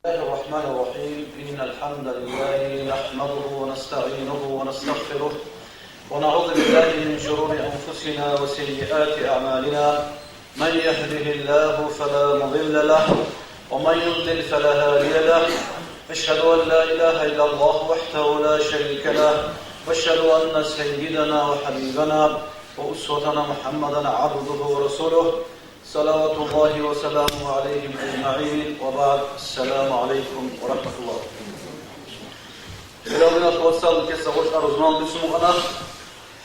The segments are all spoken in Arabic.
بسم الله الرحمن الرحيم. إن الحمد لله نحمده ونستعينه ونستغفره ونعوذ بالله من شرور أنفسنا وسيئات أعمالنا. من يهده الله فلا مضل له ومن يضلل فلا هادي له. أشهد أن لا إله إلا الله وحده لا شريك له وأشهد أن سيدنا وحبيبنا وأسوتنا محمدا عبده ورسوله صلوات الله وسلامه عليهم أجمعين. وبعد. السلام عليكم ورحمة الله. إلهنا توصل كسوش أرزمان بسمو أنا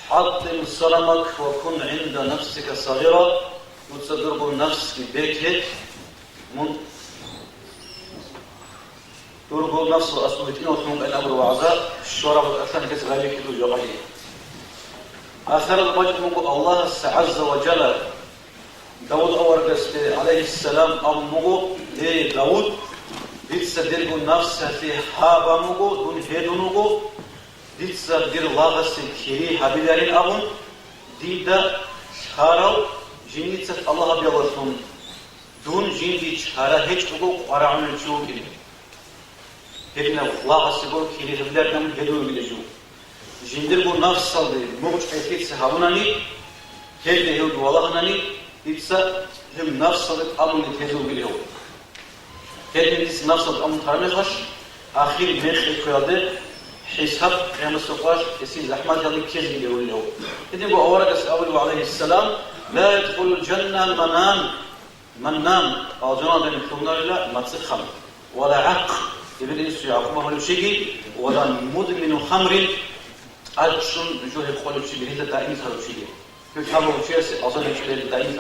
حطم صرمك وكن عند نفسك صغيرة وتصدر نفسك بيتك من تربو نفس أصبحتين وثمون الأمر وعزاء الشورى والأثنى كس غالي كتو جغالي آخر المجد من الله عز وجل داود أورغست عليه السلام أمغو داود بيتصدر نفس في حابا مغو دون هيدونغو بيتصدر لاغس كيري حبيلارين أبون ديدا شهارو جنيتت الله بيغلطون دون جندي شهارا هيج أغو قرعون الجوغين هيدنا لاغس أغو كيري حبيلارين هيدون بيجو جندر بو نفس صلي مغج أكيد سحابوناني هيدنا هيدو والغناني İpsa hem nafsalık amını tezul biliyor. Hepimiz nafsalık amını tarmıyorlar. Ahir mekhe koyadı. Hesap kıyamet esi zahmet yalı kez biliyor. Dedi bu avrakası Abu Aleyhisselam la yedhulul cennet mannan ağzına dönüp bunlarla matsıkham ve la ak ibn suyu akma hulu şeyi ve la mudminu hamrin alçun juhe kholu şeyi hida daim saru şeyi. يتحمل شيء أظن شيء للتعيين.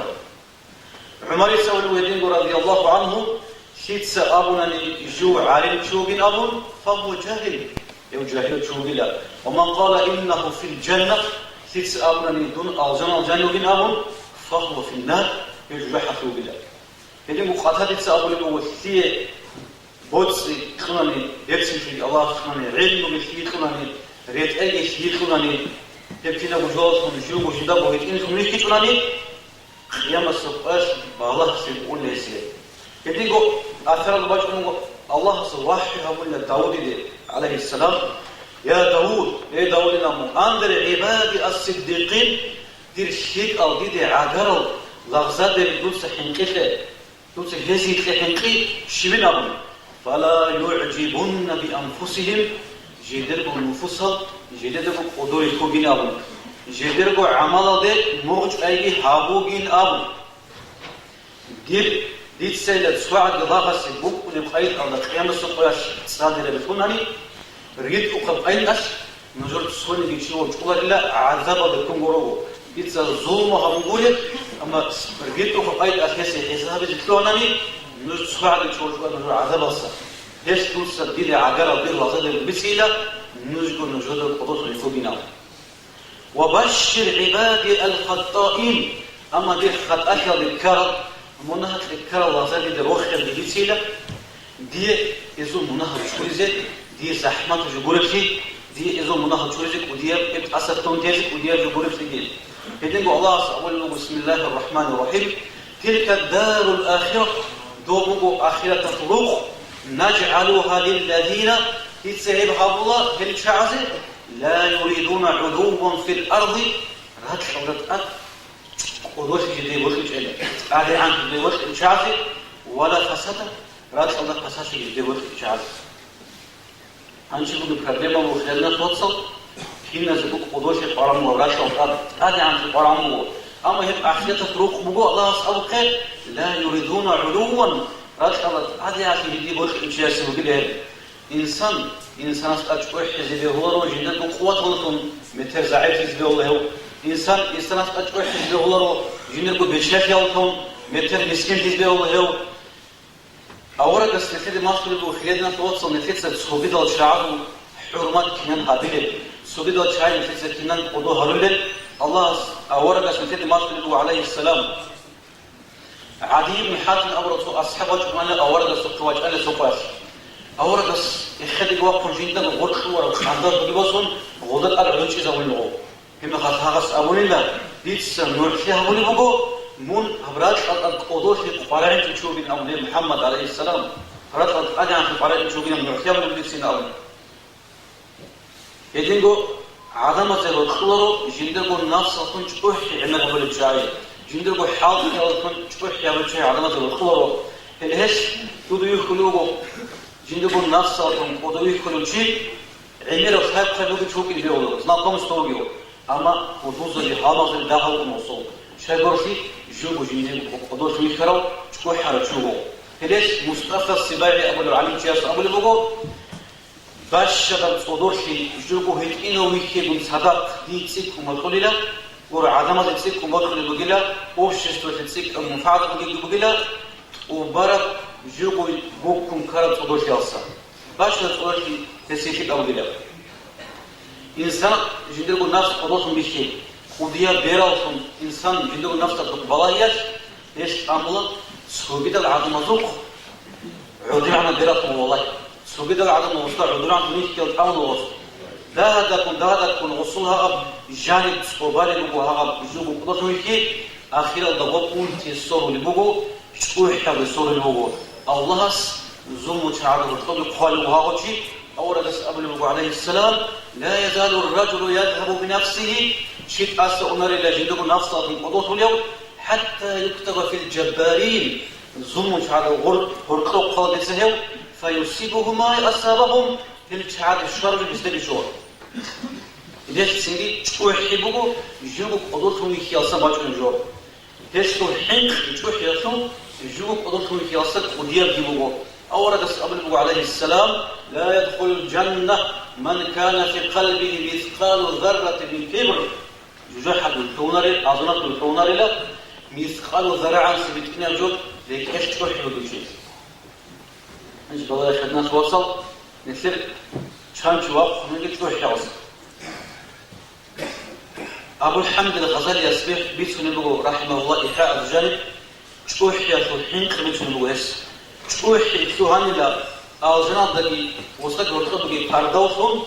عمر يسأل الوالدين رضي الله عنه شيء سأبنا جو عالم شو بين أبون فهو جاهل يو جاهل شو بلا ومن قال إنه في الجنة شيء سأبنا دون الجنة بين أبون فهو في النار يجرح شو بلا. هذه مقاطعة سأبنا بوثية بوتسي خلاني يرسل في الله خلاني علم بثية خلاني ريت أي شيء خلاني Hepsine bu jolsun, şu şunda bu hiç insan hiç unani kıyamet sofras bağlah sen unnesi. Dedi ko athar başını Allah subhanahu ve Davud dedi aleyhisselam ya Davud ey Davud namu andır ibadi as-siddiqin dir şik al dedi agar al lafza der dulsa hinkete dulsa lezzetli hinki şibin abun fala yu'cibunna bi anfusihim جدر بو نفوسا جدر بو قدوي خوغين ابو جدر بو عمل ده موج ايغي هابوغين ابو دير ديت سيل سواد غاغس بو نقايد الله قيام الصقاش صادر بكوناني ريت وقباين اش نزور سوني بيشو چولا عذاب بكون غرو ديت ظلم هابوغول اما ريت وقباين اساس حساب جتوناني نزور سواد چولا نزور عذاب الص هش توصل دي عجرة بير وصل بسيلة نجو نجود القدس يفوقنا وبشر عبادي الخطائين أما دي خطأها بالكرر منها الكرر وصل دي روخر بسيلة دي إذا منها شوريزة دي زحمة جبورتي دي إذا منها شوريزة ودي أسد تونتيزك ودي جبورتي دي هدين الله أقول بسم الله الرحمن الرحيم تلك الدار الآخرة دوبو آخرة فروخ نجعلها للذين يتسهبها الله في الشعز لا يريدون علوا في الأرض رات حولت قدوش جدي وش إلى أهل عن جدي وش الشعز ولا فساد رات حولت فساد جدي وش الشعز هنشوف البرنامج وخلنا توصل حين نزبط قدوش القرآن ورش الأرض أهل عن القرآن أما هم أحياء تروق مجو الله سألك لا يريدون علوا راتقلت هذه عشان يجي بوش إنشاء سوقيه إنسان أشوي حزبه هو روجينه قوة ولكن متر زعيم حزبه الله إنسان أشوي حزبه هو روجينه بشاف يالكم متر مسكين حزبه الله أورا كستفيد ما تقول وخلينا توصل نتيجة سوبي دال شعب حرمات كمان هابيل سوبي دال شعب نتيجة كمان قدو هرولل الله أورا كستفيد ما تقول عليه السلام عدي بن حاتم أورث أصحابه جمال أورث سقواج أنا سقواش أورث يخدي وقفون جدا غرق ورا عندنا بيبصون غدر أربعين شيء زاوين لغو هم خاص أولين لا بيتس نور فيها أولين لغو من أبراج القدوس القرآن تشوف من أولين محمد عليه السلام رات أجان في قارئ شوقنا من عثيان من بيتنا أول يدينغو عدم زلوا خلرو جندرغو نفس أكون تروح عمل قبل الجاي جندرغو حاضر أكون تروح يا بتشي عدم زلوا خلرو الهش تدوي خلوه جندرغو نفس أكون تدوي خلو شيء عمل خاب خلوه تشوك اليوم ناقم استويو أما وضوز اللي حاضر الداخل الموصول شايفرسي جوجو جندرغو قدوس ميكرو تروح على شوقه الهش مصطفى السباعي أبو العلي جاس أبو البوغو باشا صدورشي جوجو هيكينو ويكيبون صدق دي تسيك ومدخليلا ورعدما تسيك ومدخل بقيلا وشستو تسيك المفاعل بقيلا وبرد جوجو بوكم كارب صدورشي أصلا باشا صدورشي تسيك أبقيلا إنسان جندرغو نفس قدوسهم بيشي وديا بيراوسهم إنسان جندرغو نفس تقبلاياش ليش أملا سوبيدا العظم زوق عودي عنا بيراتهم والله سوبيدا العظم وصل عذران تنيش كل حول وصل ده كن وصلها جانب سكوباري بقو هذا يجوبو قدرتهم يكي أخيرا ضبطون تيسورو لبقو شكوح حب يسورو لبقو الله زوم وشعر الخلق قال وهذا شيء أورد أبو بقو عليه السلام لا يزال الرجل يذهب بنفسه شيء أسأل إلى جندب نفسه من قدرته اليوم حتى يكتب في الجبارين زوم وشعر الخلق قال لسهو فيصيبهم ما أصابهم في الشعار الشر بسبب شور. ليش سنجي شوي بقو يجوا قدرتهم يخياسا باجون جور. ليش تو حين يجوا يخياسون يجوا قدرتهم يخياسا وديار جيبوا. أورد أبو عليه السلام لا يدخل الجنة من كان في قلبه مثقال ذرة من كبر. يجحد الثونر أظنت الثونر لا مثقال ذرة عن سبتنا جود ليك إيش تروح بدو شيء. إيش بقول خدنا توصل نصير شان شواب نيجي تروح يوصل. أبو الحمد الغزالي يسبح بيتون له رحمه الله إحاء الجانب تروح يوصل حين خمس له هس تروح يسوهان لا أوزنا ذكي وصل ورقة ذكي باردوسهم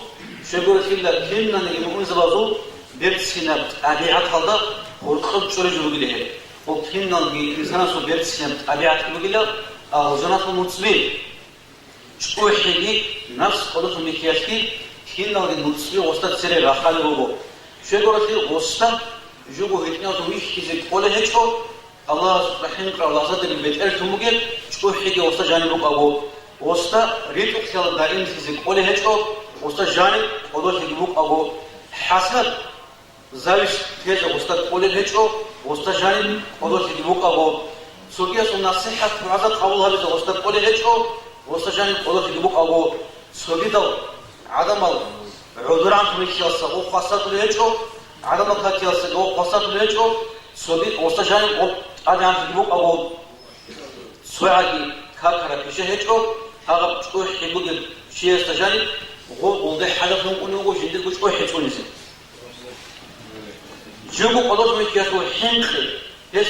شغل كلا كنا نجيبون زبازو بيرتسينات أبيعات هذا ورقة شوري جلو بيله وكنا نجيب إنسان سو بيرتسينات أبيعات جلو بيله أوزنا فمتصبي شكوه حقي نفس قدرتهم يكياشكي كنا نتصبي وسط سري راحل بوجو شغل كي وسط جوجو هتنيا تويش كذا قوله هيشو الله سبحانه الله زاد البيت أرتموجل شكوه حقي وسط جانبك أبو وسط ريتو خيال دائم كذا قوله هيشو وسط جانب قدرت يجيبك أبو حسب زاويش كذا وسط قوله هيشو وسط جانب قدرت يجيبك أبو سوريا سونا صحة وعزت قولها بس وسط قوله هيشو وسط جانب قدرت يجيبك أبو سوريا عدم عذران تمشي أو قصة ليجو عدم كاتي أو قصة ليجو سوريا وسط جانب عدم يجيبك أبو سواعي كاكرا كشهيجو هذا بتقول حبوب شيء استجانب وده حدث نقول نقول جديد بتقول حتونيزم جوجو قدرت من كياسو حنخل هس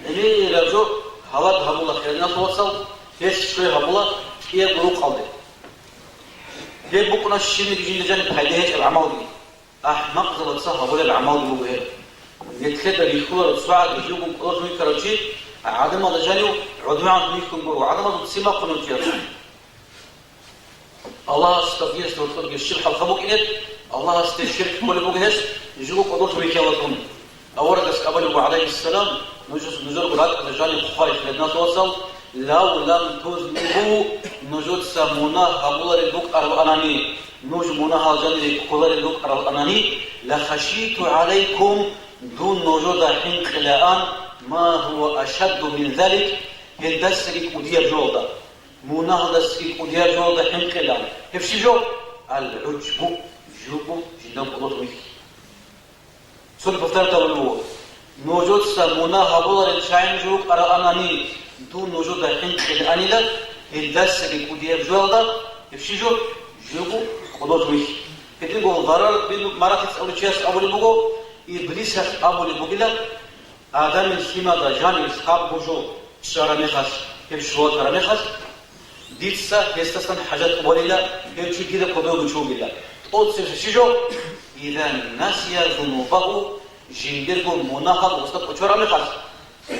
اللي لجو هوا هبولا خيرنا توصل هس شوي هبولا هي بروق قاضي ده بكرة الشيء اللي جينا جانب هيدهش العمود دي أحمق زلط صح هبولا العمود اللي بوهر يتخدر يخور الصعد جوجو قدرت من كرجي عدم هذا جانب عدوان منكم برو عدم هذا سما قانون كياسو الله استغفر استغفر الشرك الخبوك إنت الله استشرك كل بوجهس يجوا قدرت بيكيالكم أورد أبو عليه السلام نزول قرات الرجال الخارج لنا توصل لو لم تذنبوا نجود سمونا هبول البوك أراني نجمونا هذا كل البوك أراني لخشيت عليكم دون وجود حين الآن ما هو أشد من ذلك الدسرك ودير جودا مناهضة سكيك وديار جودا حين قلان هفشي جو العجب جوبو جنان قدر ويك سوري بفتر تولو نوجود سمونا هبولار الشاين جوك أراناني دون وجود حين قلاني لا الدس سكيك وديار جودا هفشي جو جوبو قدر ويك كتن قول ضرر بين مراتس أولي تشيس أولي بوغو إبليس أولي بوغيلا آدم السيما دا جاني إسحاب بوجو شارمي خاص هفشوات رمي خاص ديتسا هستسن حاجات قبوليلا هرشي كده قدو بشوغيلا قد سيشيجو إذا نسي ذنوبه جندرغو مناقض وسط قشورا مخاص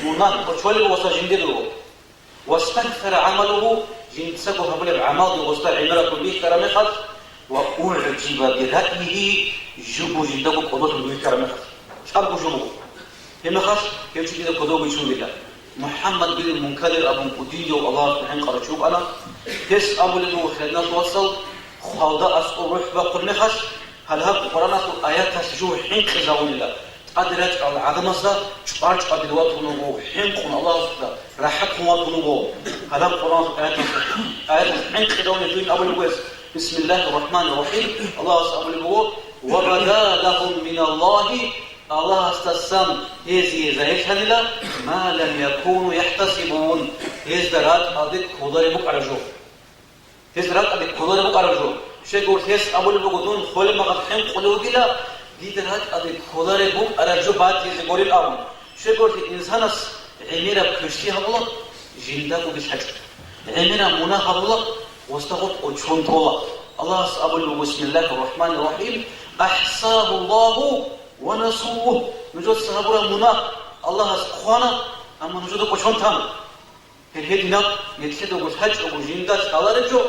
مناقض قشوري وسط جندرغو واستكثر عمله جنسكو هبل بعمل وغسل عمرة به كرمخت وأعجب برأيه جبو جدكو قدوة به كرمخت شابو جبو همخش يمشي كده قدوة بيشون بلا محمد بن المنكدر أبو قديد والله سبحانه قرشوب أنا تس أبو لدو خلنا توصل خالدا أسقو روح بقول مخش هل هب قرآن أسقو آيات تسجو حين خزاون الله قدرت على عدم الصلاة شبارج قدر واتونو حين قن الله سبحانه راحتهم واتونو هل هب قرآن آيات حين خزاون الدين أبو لدو بسم الله الرحمن الرحيم الله سبحانه وبدا لهم من الله استسلم هذه زهيد هنلا ما لم يكونوا يحتسبون هزدرات أديك خضر بك أرجو هزدرات أديك خضر بك أرجو شيء قلت هس أول بقولون خل ما قدحين خلوا بلا هزدرات أديك خضر بك أرجو بعد هز قولي الأول شيء قلت إنسان عميرة بكشتي الله جندك بشحج عميرة مناها الله واستغط وجهون طولا الله سأقول بسم الله الرحمن الرحيم أحصاه الله ونسوه نجود صحابنا منا الله سبحانه أما نجود قشون تام هالهدينا يتكلم بالحج أو جنداش على رجو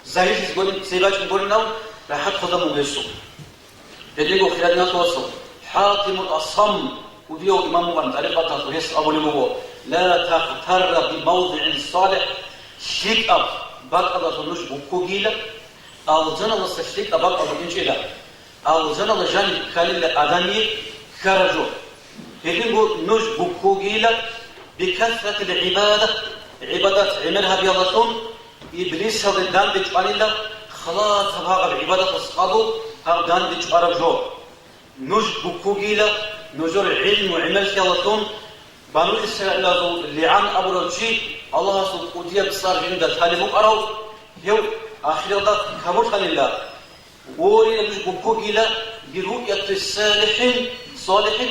زايد يقولون سيباش يقولون نام راح تخدم ويسو يديكوا خلالنا توصل حاتم الأصم وديو إمام عن طريقة تطريس أبو لبوه لا تغتر بموضع صالح شيك أب بقى تنوش بكوجيلا أو زنا للشيك أب بقى تنجيلا أو زنا لجان كالل أدمي كرجو يديكوا نوش بكوجيلا بكثرة العبادة عبادات عملها بيضتون إبليس هذا الدان بيجعلنا خلاص هذا العبادة تصعدوا هذا دان بيجعرجو نوش بكوجيلا نزول علم وعمل كيالتون بانو إسرائيل اللي عن أبو رجي الله سبحانه وتعالى بصار جندا تالي أراو يو آخر ذا كمرت لله وري نوش بكوجيلا برؤية الصالحين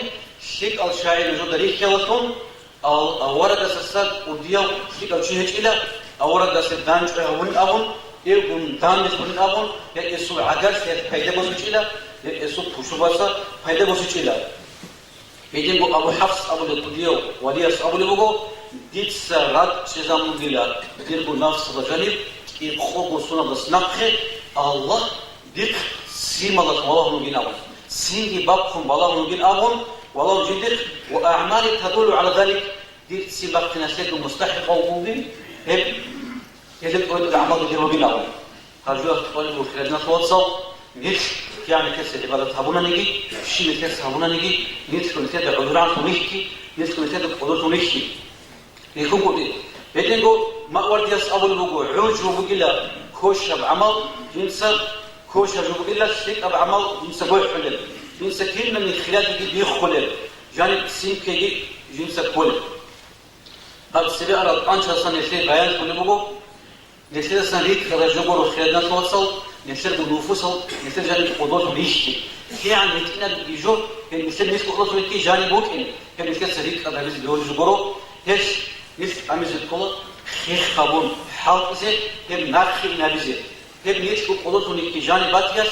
شيك الشاعر نزول دريك كيالتون أورد السد وديو شيك الشهج إلى أورد السد دانج أهون يكون دانج أهون يسوع عجز فايدة بسيط إلى يسوع بشوفاسا فايدة بسيط إلى يجيبوا أبو حفص أبو القديو وليس أبو لبوغو ديت سرات شزام مديلا يجيبوا نفس الجانب يخوضوا سنة بسنقه الله ديت سيما الله نجين أبون سيني بابكم الله نجين أبون والله جديد وأعمال تدل على ذلك ديت سيبك نسيت مستحق أو مبين هب يجب أن الأعمال دي نجين أبون هرجوه تقولوا خلالنا توصل نيش يعني كسر عبادة هبونا نيجي شيء كسر هبونا نيجي ندخل كده عذران ونحكي ندخل كده قدرات ونحكي يكون قدي بيتنجو ما ورد يسأل الوجوع عوج وبقيلا كوش بعمل ينسى كوش وبقيلا شيء بعمل ينسى بوي حلل ينسى كلمة من خلال يجي بيخلل جانب سين كيجي ينسى كل هذا السبب أراد أنشأ سنة شيء بيان كل بقول نشيل سنريك خرجوا خلالنا توصل نشرب النفوس نشرب جانب قدرات ونحكي يعني نتنا بيجو نشرب نسك قدرات ونحكي جانب ممكن كم نشكل سريك أنا بس بيقول جبرو هش نشرب أميز الكل خيخ خابون حال إزاي هم ناخي نبيزه هم نشرب قدرات ونحكي جانب باتياش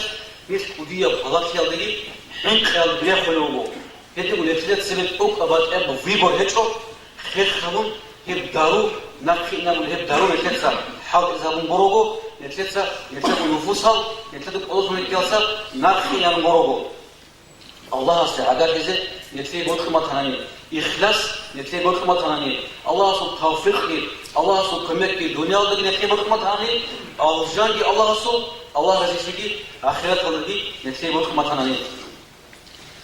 نشرب قدية بخلاص يالدي حين خيال بلاه خلوه يتقول يتلات سبب أوك أبات أب فيبر هتشو خيخ خابون هم دارو ناخي نقول هم دارو نتلات حال إذا بنبروجو نتلاتة نفوسها نتلاتة قدرات ونكياسا ناخي نبروجو الله سعادة إذا نتلي بود خدمة هناني إخلاص نتلي بود خدمة هناني الله سب توفيق لي الله سب كمك لي دنيا ودك نتلي بود خدمة هناني الجاني الله سب الله رزقك آخرة ولدي نتلي بود خدمة هناني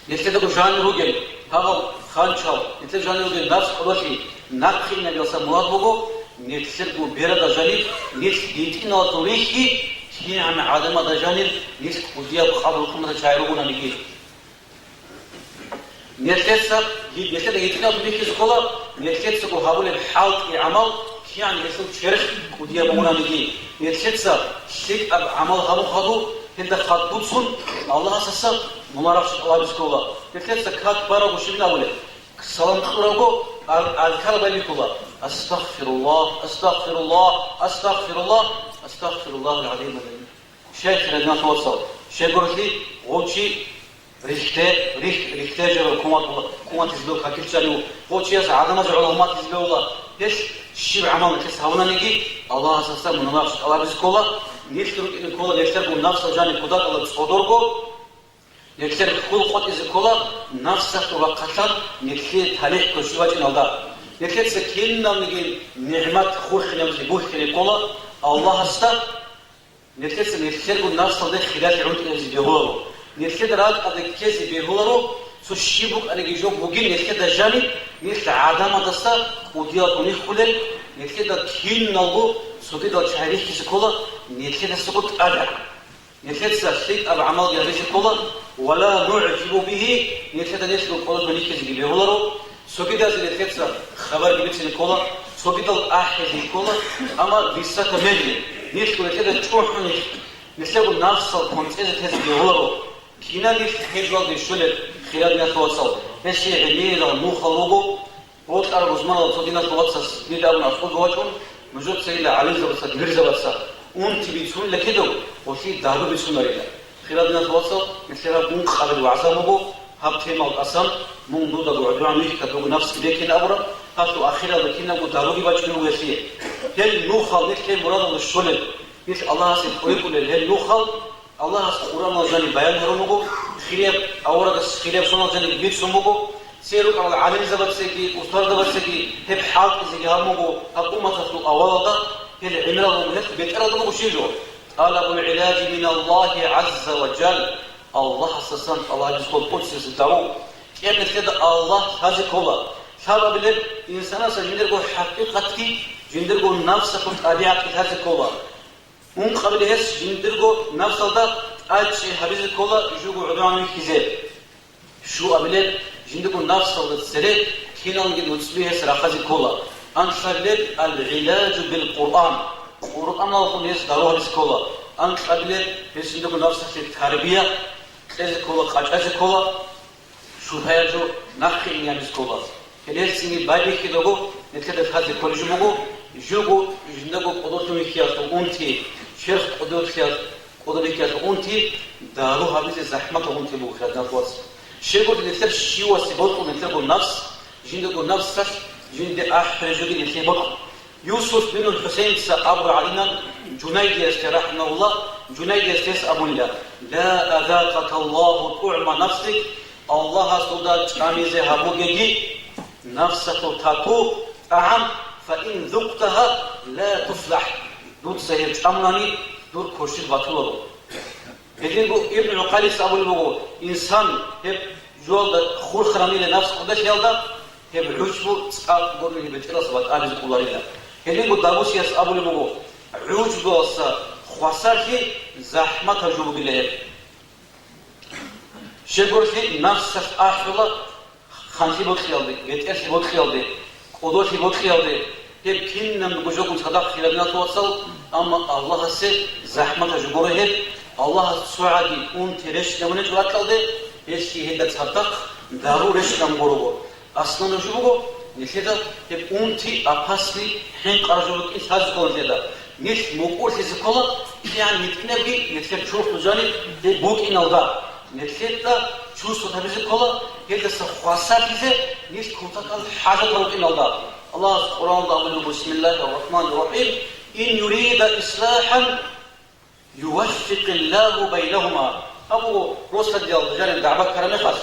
نتلي تقول جاني روجي هذا خانشاو نتلي جاني روجي نفس قدرتي ناخي نبياسا مراد بوجو نتسرقوا بيرد جانب نتيجة نطريقي هي عن عدم جانب نتقوديا بخابركم تشاعرون نجيب نتسرق نتيجة نطريقي سكولا نتسرقوا هؤلاء الحالة العمل يعني يسوي شرخ قوديا بمونا نجيب نتسرق شيء أب عمل هم خدو هند خدوتسون الله أساسا منارش الله بسكولا نتسرق خد بارا وشبنا ولا سلام خلقو أذكر بالكلا أستغفر الله أستغفر الله أستغفر الله أستغفر الله العظيم الذي شيخ لنا توصل شيخ قلتي غوتشي ريختي جرى كومات تزبل خاكل شانو غوتشي يس عدم جرى هما تزبل الله هش شيء عمل نتلس هونا نيجي الله أساسا من نفس الله بيسكولا نيشترك إن كولا نيشترك من نفس جاني كودات الله بيسكودوركو نيشترك كل قط إذا كولا نفسه وقتل نيشترك تاريخ كشواج نودا نيشترك سكيننا نيجي نعمة خوش نمزي بوش كنيكولا الله أستا نيشترك نفس الله خلاف عند إذا بيهولو نيشترك راد أذا كيس بيهولو سوشيبوك أنا جيجوك بوجين نيشترك جاني نيشترك عدم دستا وديات ونيخولل نيشترك كين نلو سوكيدا تاريخ كشكولا نيشترك سقط أدع نيشترك شيء أب عمل يرجع كولا ولا نعجب به نيشترك كولا منيكز بيهولو سوكيدا نيشترك خبر جبت كولا سوكيدا أحد كولا أما بيسات مدري نيشترك تروحني نيشترك نفس الكونتيز تهز بيهولو كينا نيشترك بيشولل خلال نتواصل هالشيء عميل المخلوق وقت أربع زمان صدينا تواصل نيدا من أفضل وجههم مجرد سيل على زبصة غير زبصة أنت بتسون لكده وشيء دارو بتسون ريلا خلال نتواصل مثلا بون خالد وعزامه هبتي مال أصلا من دودا بعدوان ميك كتوب نفس لكن أبرا هاتو أخيرا لكنه دارو بيجون ويسيه هل نوخال نكتة مراد الشلل مثل الله سبحانه وتعالى هل نوخال الله القرآن الجاني بيان هرمو خلاف أورد خلاف سنة الجاني بيت سمو سيرك على العالم زبط سكي أستاذ زبط سكي هب حال زي هرمو حكومة تطلق أولا هل عمره وهل بيتأرد مشيجو طلب العلاج من الله عز وجل الله سبحانه الله يقول قدس ستارو كيف كده الله هذا كله سبب الإنسان سجندرو حقيقتي جندرو نفسه طبيعة هذا كله من قبل هس جندرو نفس هذا أجي حبيز كله يجوا عدوان كذب شو قبل جندرو نفس هذا السر كنا نجد نسبيه سرقة كله أنشرت العلاج بالقرآن القرآن الله يس دارو هس كله أنشرت هس جندرو نفس التربية هس كله خارج كله شو هيجو نخي يعني كله كده سيني بايبي كده نتكلم هذا كل جمعة جوجو جندرو قدرتهم يخياتو أنتي شيخ قدرت كيات أنتي دارو هذه الزحمة أنتي بوخيات نفس شيخ قدرت نتكلم شيء وسيبوت ونتكلم نفس جندرو نفس جند أحد جودي نتكلم يوسف بن الحسين سأبر علينا جنيد يسترحنا الله جنيد يستس أبو الله لا أذاقك الله طعم نفسك الله سودات كاميزه هبوجي نفسك تاكو أعم فإن ذقتها لا تفلح دور سهل أمناني دور كوشيد بطلوا لكن ابن عقالي سأقول له إنسان هب جوال خور خرامي لنفس قدش يالدا هب عجبه تسقط قرني بتلاس بات آبز قولاريلا لكن داوس يسأقول له عجبه وصا خسر في زحمة جوب الله شجور في نفس أحفظه خانشي بخيالده بيتأشي بخيالده قدوشي بخيالده هب كنا نقولون صدق خلالنا توصل أما الله سه زحمة جبره هب الله سعدي أون ترش نمونه جوات كده هالشيء هذا صدق ضرورش نمبره أصلا نجوبه نشيدا هب أون تي أباسي هن قرجوك إيش هذا كون هذا نيش مقول في زكلا يعني نتكلم نتكلم شوف تجاني بوك إن الله نتكلم شو صوت هذا زكلا هذا سخواسات هذا نيش كونتك الحاجة بوك إن الله الله القرآن قال بسم الله الرحمن الرحيم إن يريد إصلاحا يوفق الله بينهما أبو رسل ديال جانب دعوة كرم خاص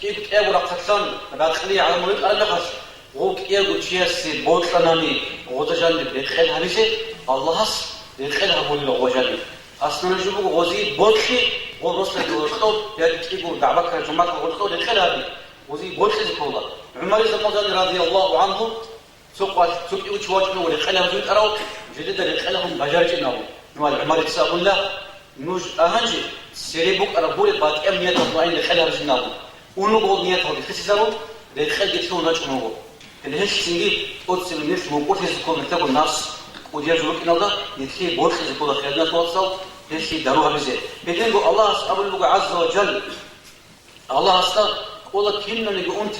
كيف أبو رقصان بعد خليه على مريض كرم خاص وك يجو تشيسي بوت كنامي وتجانب بيدخل هذه الله هس بيدخلها بقول وجانب أصلا نجيبه غزي بوتشي ورسل ديال خطب يجيبوا دعوة كرم جماعة وخطب يدخل هذه غزي بوتشي كله عمر بن رضي الله عنه سوق يوش واجبه ولخلهم جود أراو جديد لخلهم بجارجناه نوال عمر تسأقول له نوج أهنجي سريبوك أربول بات أمنية مطمئن لخلهم جناه ونقول نيته بخسسه لخل جتلو نجمه اللي هش سنجي قدس الناس موقوف يزكون مكتب الناس وديجوا كنا ده يتخي بورخ يزكون خيرنا توصل هالشيء داروها بزين بيجيبوا الله أبو عز وجل الله أصلا والله كنا نجو أنت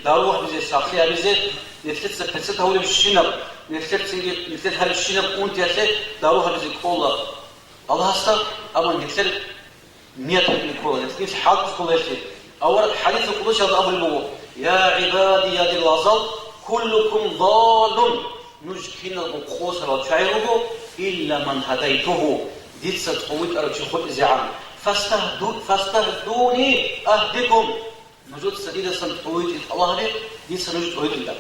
داروها بزين ساخيها بزين نتلت هولي بالشنب نتلت هل الشنب أنت يا شيء داروها بزين كولا الله أصلا أما نتلت نية من كولا نتلت حاط كولا شيء أول حديث القدس هذا أبو المو يا عبادي يا دي الوصل كلكم ضال نجكين القوصر وشعيره إلا من هديته ديت ستقويت أرجو خد إزعام فاستهدوني أهدكم نجود سديدة سنتقويت الله عليه ديت سنجد قويت الله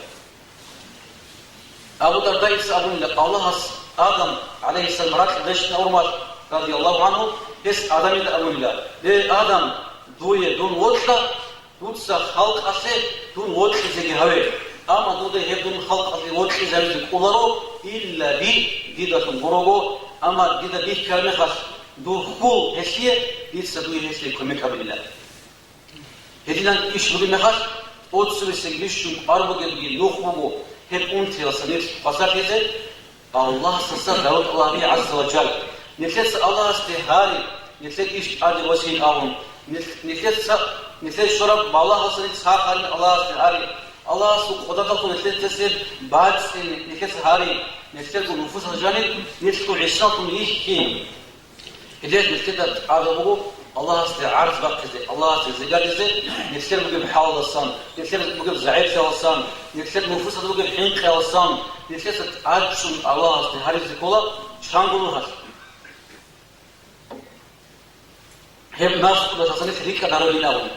أبو درداء يسألون لك الله آدم عليه السلام رات ليش نورمات رضي الله عنه يس آدم يدألون له آدم دوية دون وطلة دوتسا خلق أسي دون وطلة زي هوي أما دوده هبدون خلق أسي وطلة زي قولارو إلا بي ديدة تنبروغو أما ديدة بيه كلمة خاص دو خول هسيه ديتسا دوية هسيه كمكة بالله هدينا إيش بدي مخاص أوتسو بسيجليشون أربو جلبي نوخبو هل أنت يصنيف فصاحته الله سبحانه داود الله عز وجل نفس الله استهاري نفس إيش عاد وسيل أون نفس شرب الله سبحانه ساخر الله استهاري الله سبحانه خداكم نفس تسير بعد نفس هاري نفس نفوس الجانب نفس عشرة يشكي إذا نفس عذابه الله استعارض بقزه الله استزجاجزه نفسر بقى بحاول الصان نفسر بقى بزعيب سوالصان نفسر نفوس بقى بحين خالصان نفسر عادشون الله استهاري زكولا شانقولها هم ناس كل شخص نفريك دارولين أول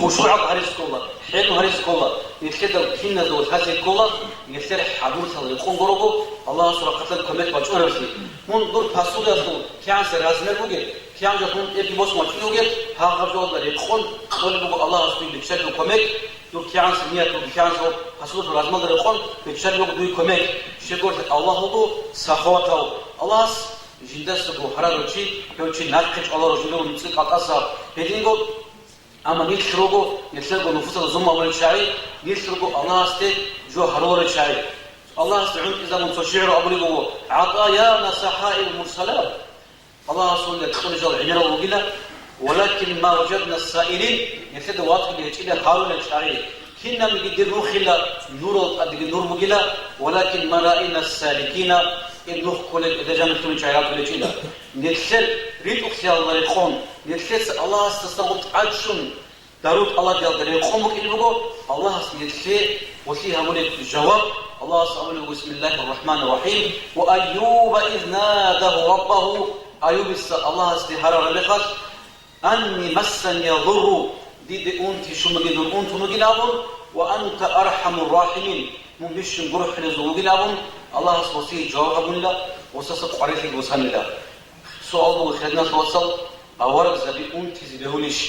خشوع هاريس كولا حلو هاريس كولا نفسر كنا دوت هذه كولا نفسر حدود هذا يكون قربو الله سبحانه قتل كمك بچون رسي من دور فاسود أصله كيان سرازنر بوجه كيان جاتون إبدي بوس ماتيوجه هاغر جوال يكون قلبه الله سبحانه بيشل كمك دور كيان سمية دور كيان سو فاسود رازمال در يكون بيشل دوي كمك شكر الله هو سخاوته الله جندس بو حرارتي يوشي ناقش الله رجله نسق أقصى بدينغو أما نيشروغو نسلغو نفوس الزم أول شيء نيشروغو الله است جو حرور شيء الله استعون إذا من تشعر أبلغه عطايانا سحائر المرسلات الله سبحانه يدخل جل عمره وقيله ولكن ما وجدنا السائلين يسد واقع لهجيله حاول الشعري كنا مقدر نخلا نور أدق نور وقيله ولكن ما رأينا السالكين إنه كل إذا جاء من شعرات لهجيله نرسل ريت أخسي الله يخون نرسل الله استستغط عجشون داروت الله جل يخون وكيله الله نرسل وفيها ملك الجواب الله سبحانه بسم الله الرحمن الرحيم وأيوب إذ ناده ربه أيوب الله استهار ربخش أني مسني الضر ديد أنت شو مجدون أنت مجنابون وأنت أرحم الراحمين من بيش نقرح لزوج لابون الله سبحانه جواب الله وسأسق قريتك وسهل الله سؤال وخدنا توصل أورق زبي أنت زبيهوليش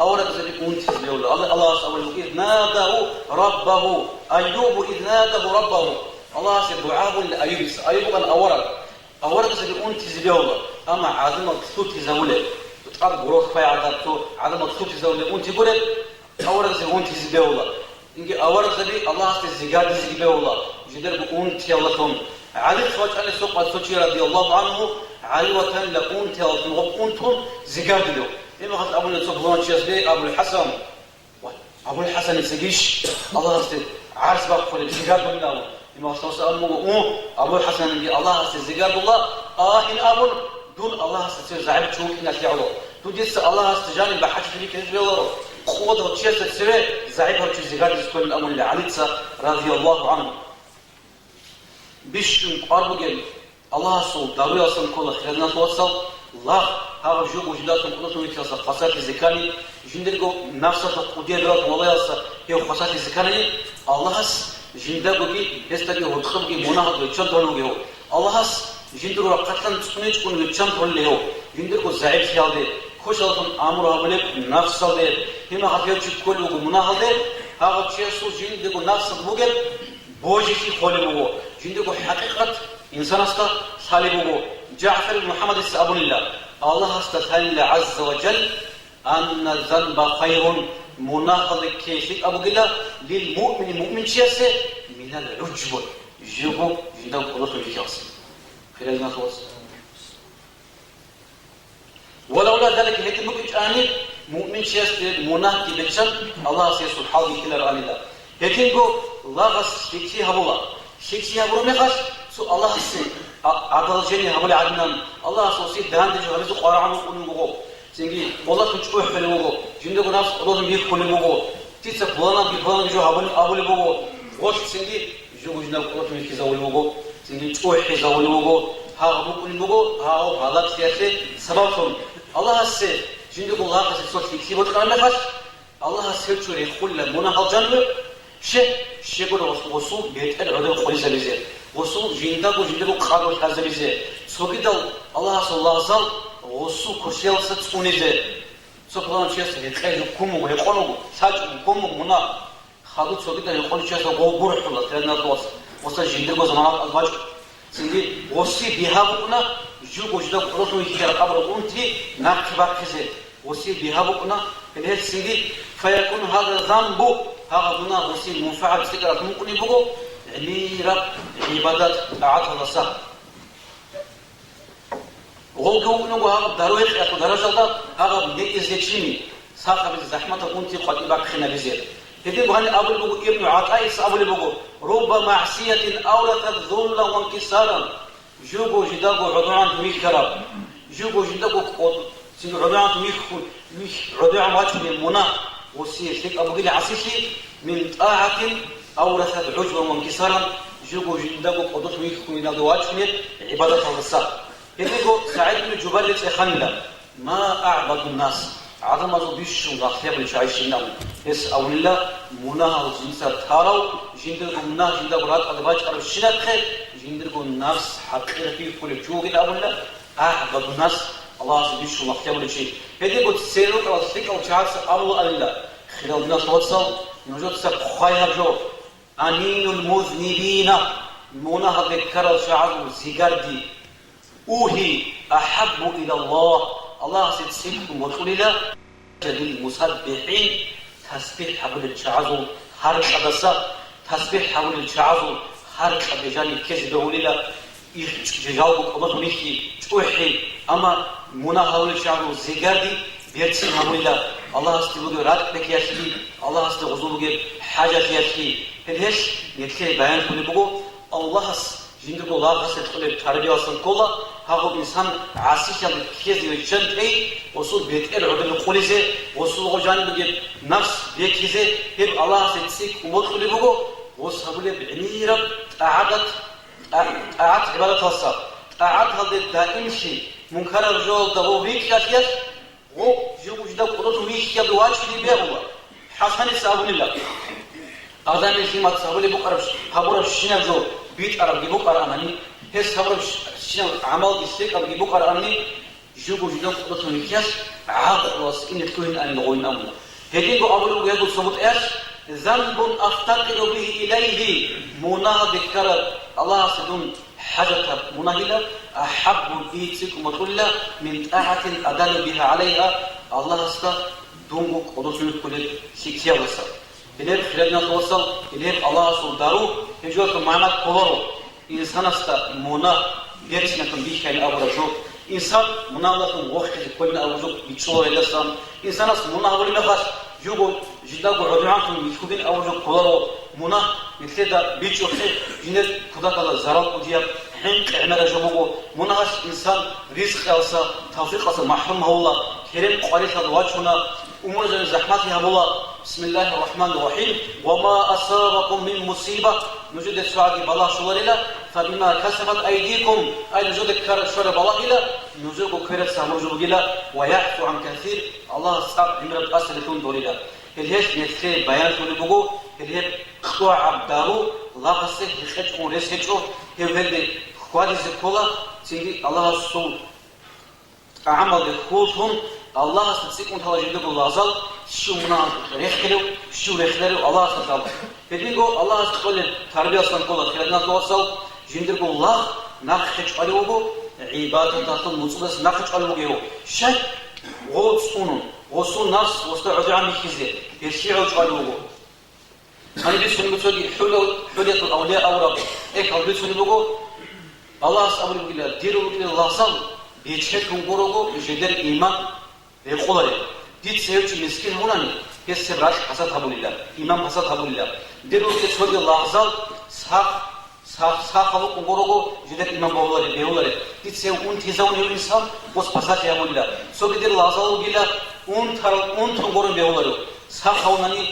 أورق زبي أنت زبيهول الله سبحانه إذ ناده ربه أيوب إذ ناده ربه الله سدعاء لأيوب أيوب أن أورق زبي أنت زبيهول أما عدم الصوت زوله تقعد بروح في عدم الصوت زوله أنت قلت أورق زبي أنت زبيهول إنك أورق زبي الله سزجاد زبيهول جدر بأنت يلكم علي خواج على سوق السوتي رضي الله عنه علي وكان لأنت يلكم أنتم زجاد له إما خد أبو الصبران شيخ أبو الحسن أبو الحسن يسجيش الله استد عارس بقى في الزجاج من الله إما خصوص أبو الحسن الله استد زجاج الله إن أبو دون الله استد زعيم شو كنا تعلو تجلس الله استجاني بحاجة في كذب الله قوة وتشيس السوى زعيم هرش زجاج يسكن الأمر اللي عليتسا رضي الله عنه بيش قرب جل الله سو داري أصلا كل خيرنا توصل الله هذا جو وجداتهم كلهم يتصل خاصات الزكاني جندرجو نفسه قدير رات والله يصل هي خاصات الزكاني الله جندرجو بي يستجي وتخم بي مناهض ويشنطون له الله جندرجو قتلن تسميج كون ويشنطون له جندرجو زعيم سياده خوشالتون أمره بلك نفسه ده هنا هفيرش كل ومناهض هذا شيء سو جندرجو نفسه بوجل بوجي في خالبه جندرجو حقيقة إنسان است صالبه جعفر محمد السأبون الله الله استثنى عز وجل أن الذنب خير مناقض كيفي أبو قلا للمؤمن المؤمن شيئا من العجب جيبو جندو قلوط الجيكاس خلال ما خلص ولولا ذلك هيك ممكن أني مؤمن شيئا مناقض بشر الله سيسو حالي كلا رأى الله هيك لغس شيكسي هبولا شيكسي هبولا مخش سو الله سي عدل جني هبول عدنان الله سوسي دهان دجو هبزو قرآن ونقول سينجي والله كنت أحفل وقول جندو نفس الله بيك كل وقول 진짜 보안하기 저 아버리 보고 고식생기 주구지나 꼬투미 기사 올리고 생기 쪼해 기사 올리고 하고 뿐이 보고 하고 발락시야세 사바손 알라하세 진도고 라카세 소티 키보드 까메하스 알라하세 줄에 홀라 모나할 잔을 셰고로 오수 메테르 어디 콜리세리세 오수 진다고 카도 하즈리세 소기다 알라하스 알라하살 오수 코시엘사 츠우니제 소프란 치에서 해까지 구멍 해 꺼놓고 사주 구멍 문화 하도 저기다 여권 치에서 고구를 풀어 대나도 오사 진들고 전화 맞죠 근데 옷이 비하고구나 주고지다 그것도 이해가 까버리고 운티 낙티박해세 옷이 비하고구나 그래서 생기 فيكون هذا ذنب هذا هنا 옷이 منفعل سيقرا كمقني 보고 미랍 이바닷 아타라사 오고는 거 하고 다루에 갖고 다라서다 하고 내기세치니 사카비 자흐마타 운티 qatibakkhina bize هذي بغاني أقول له ابن عطايس أقول له رب معصية أورثت ذلا وانكسارا جوجو جداغو عدوان ميكرا جوجو جداغو عدوان ميك عدوان واتش من منى وسيشتك أبو قيل عصيشي من طاعة أورثت عجبا وانكسارا جوجو جداغو قدوت ميك من واتش من عبادة الرسال هذي سعيد بن جبال يتخنى ما أعبد الناس عظم أزو بيشون غاختيب لشعيشين نام اس أولي مناها وزنسا تاراو جندرقو مناها جندرقو رات أدباج أرو الشناقه جندرقو نفس حقيقة في كل جوغين أولي أعبد الناس الله أزو بيشون غاختيب لشي هذي قد سيروك أو سيك أو شعاس أولو ألي خلال الناس وصل نجد سب خواهر جو أنين المذنبين مناها ذكر شعاس زيقاردي أوهي أحب إلى الله الله سيدسيكم وطولنا للمسبحين تسبيح حول الشعازو حرق أدسا تسبيح حول الشعازو حرق أدجاني كذب وليلا جاوبك الله ميكي توحي أما منا حول الشعازو زيقاردي بيرتسي حوليلا الله استيبوغي رات بكياشي الله استيغزوبوغي حاجة ياشي هذيش نتكي بيان كوني بغو الله جندرقو الله غسل تقولي تربية وصل كولا هاغو إنسان عاسيشان كيزي ويشنتي وصول بيتقل عدل قوليزي وصول غجاني بغير نفس بيكيزي هيب الله سيتسيك ومدخلي بغو وصابولي بعميرا أعادت عبادة الصار أعاد هذا الدائم شيء منكر الرجال دغو بيك ياشياش وجيبو جدا قدوتو ميش يبدو واجه لي بيهو حسن سابون الله آدمی که مات سواری بکرش هبورش شنیده جو بیت عرب گیبو کارانانی هست هبورش شنیده عمل دیسک عرب گیبو کارانی جو بودن خودت میکیش عقل واس این توهین آن لغوی نمون هدیه کو اولو گیبو ثبوت اش ذنب افتقر به إليه مناه ذكر الله سدون حاجة مناهلة أحب بيتكم وطلة من طاعة أدل بها عليها الله ستا دونك قدوسنك كل سيكسيا وصل إليه خلالنا توصل إليه الله سول دارو هجوك معنا كولارو إنسان استا مناه بيرسنا كم بيش كان أبرزو إنسان مناه لكم وقت كلنا أبرزو بيتشوا إلسان إنسان اس مناه ولي مخاش جوجو جداغو عدوانكم يشكوين أبرزو كولارو مناه مثل بيتشو خير جنر كذا كذا زرال ودياب حين عمر جبوجو مناهش إنسان رزق ألسا توفيق ألسا محروم هولا كريم قريش الواجهنا أمور زحماتها هولا بسم الله الرحمن الرحيم وما أصابكم من مصيبة نجد سعادي بالله شواليلا فبما كسبت أيديكم أي نجد كرشور بالله إلا نجد كرت سامرجو إلا ويعفو عن كثير الله سعب عمرت أسلتون دوليلا الهيش نتخي بيان تولي بغو الهيب خطوع عبدارو لاغسي يخيجكم رسيجو هيوهلي خوادي زكولا تيجي الله سول عمل دخولهم الله سبسيكم تلا جدك الله زال شو منا رخلو شو رخلو الله سبحانه بديجو الله سبحانه تربية سان كولا خيرنا توصل جندك الله نخش عليه عبادة تاخذ مصلص نخش عليه شيء غوصون غوصون ناس وستعود عن كذا يشيعوا عليه هاي بيسون بتودي حلية الأولياء أوراد إيه هاي بيسون بقول الله سبحانه وتعالى ديروا كل الله صل بيتشكون قرقو يجدر إيمان يقولي ديت سيرتي مسكين هوناني كسبراش حسد حبول الله إمام حسد حبول الله ديروا كسودي الله صل صح خلق قرقو يجدر إمام بقولي بيقولي ديت سير تيزاون الإنسان بس حسد حبول الله سو كدير الله صل بيلا ثر تنقرن بيقولي سخاونني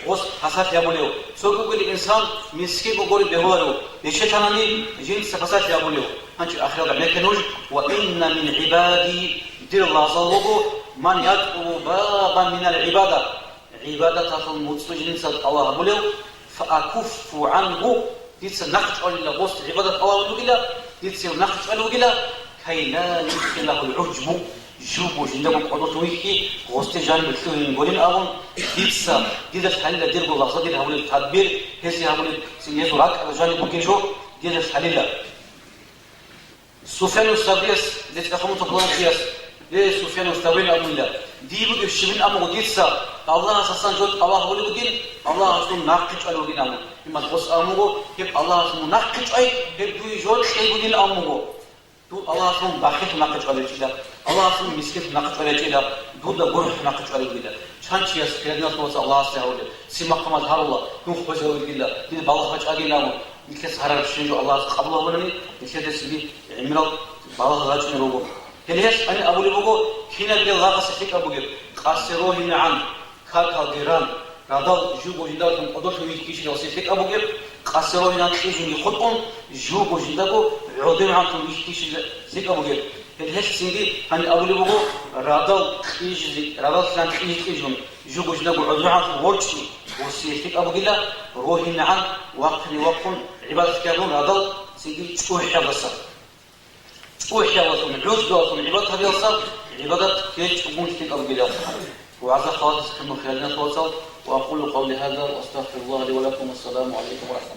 غوس حسات يابوليو سوكو الإنسان مسكين بقول بهوارو بشتانني جنس حسات يابوليو هنش آخر مكنوج وإن من عبادي دير الله صلوه من يدعو بابا من العبادة عبادة تصل متسجن صد الله بوليو فأكف عنه ديتس نخش على غوس عبادة الله وجلا ديتس نخش على وجلا كي لا يدخله العجب جوبو جندم قدوت ويكي غوستي جانب الثاني نقولين أون ديتسا ديتس حليلا دير بالله صدير هقول التدبير هسي هقول سنيزو راك على جانب بوكيشو ديتس حليلا سفيان الثوريس ديتس أخمو تقولون فياس ليه سفيان الثوري أمولا ديبو الشمين أمو ديتسا الله أساسا جود الله هو اللي بدين الله أصلا ناقش على وجين أمو إما تقص أمو يب الله أصلا ناقش أي يب دوي جود أي بدين أمو الله أصلا باخت ناقش على جيلا الله أصلا مسكت ناقش على جيلا دودا غرح ناقش على جيلا شانشي يسكرنا توصل الله سبحانه سما قمت هار الله نوح بجوا جيلا دين بالله بج أجيلا مو يكسر هرب شنجو الله قبله ونني يكسر سبي عمرو بالله راجع نروبو هليش أنا أقول لبوكو هنا بيجي الله قصدك أبوكي قصروه هنا عن كالديران رادال جوجو جداركم قدرت ويكيش لوسيفك أبوكي قصروه هنا تيجي يخطون جوجو جداركو عودين عنكم ويكيش زيك أبوكي هليش سندي أنا أقول لبوكو رادال يجي رادال كان يجون جوجو جداركو عودين عنكم ورشني وسيفك أبوكي لا روح هنا عن وقفن عبادة كانون رادال سندي شو حفظه وحياته من عزقه من عبادة هذه الصلاة عبادة كيش تقول فيك أبو جلال وعزا خالص كما خلالنا توصل وأقول قولي هذا وأستغفر الله لي ولكم والسلام عليكم ورحمة الله